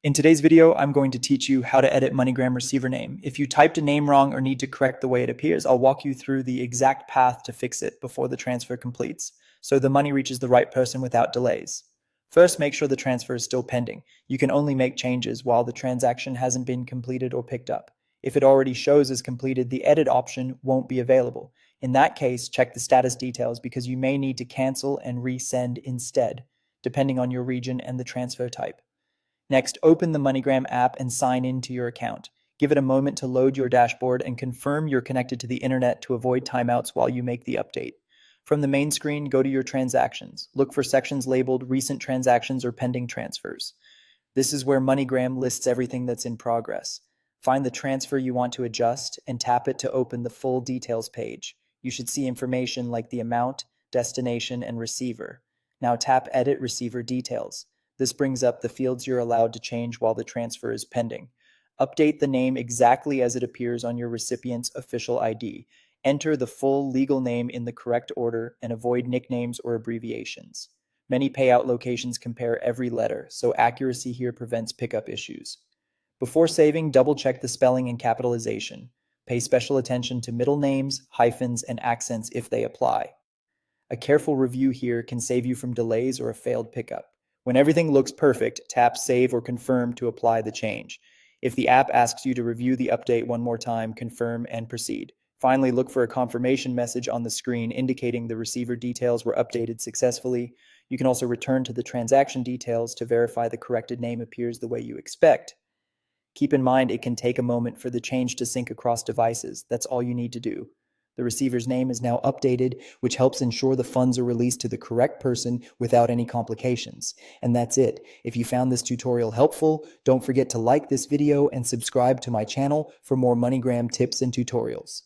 In today's video, I'm going to teach you how to edit MoneyGram receiver name. If you typed a name wrong or need to correct the way it appears, I'll walk you through the exact path to fix it before the transfer completes, so the money reaches the right person without delays. First, make sure the transfer is still pending. You can only make changes while the transaction hasn't been completed or picked up. If it already shows as completed, the edit option won't be available. In that case, check the status details because you may need to cancel and resend instead, depending on your region and the transfer type. Next, open the MoneyGram app and sign into your account. Give it a moment to load your dashboard and confirm you're connected to the internet to avoid timeouts while you make the update. From the main screen, go to your transactions. Look for sections labeled Recent Transactions or Pending Transfers. This is where MoneyGram lists everything that's in progress. Find the transfer you want to adjust and tap it to open the full details page. You should see information like the amount, destination, and receiver. Now tap Edit Receiver Details. This brings up the fields you're allowed to change while the transfer is pending. Update the name exactly as it appears on your recipient's official ID. Enter the full legal name in the correct order and avoid nicknames or abbreviations. Many payout locations compare every letter, so accuracy here prevents pickup issues. Before saving, double-check the spelling and capitalization. Pay special attention to middle names, hyphens, and accents if they apply. A careful review here can save you from delays or a failed pickup. When everything looks perfect, tap Save or Confirm to apply the change. If the app asks you to review the update one more time, confirm and proceed. Finally, look for a confirmation message on the screen indicating the receiver details were updated successfully. You can also return to the transaction details to verify the corrected name appears the way you expect. Keep in mind it can take a moment for the change to sync across devices. That's all you need to do. The receiver's name is now updated, which helps ensure the funds are released to the correct person without any complications. And that's it. If you found this tutorial helpful, don't forget to like this video and subscribe to my channel for more MoneyGram tips and tutorials.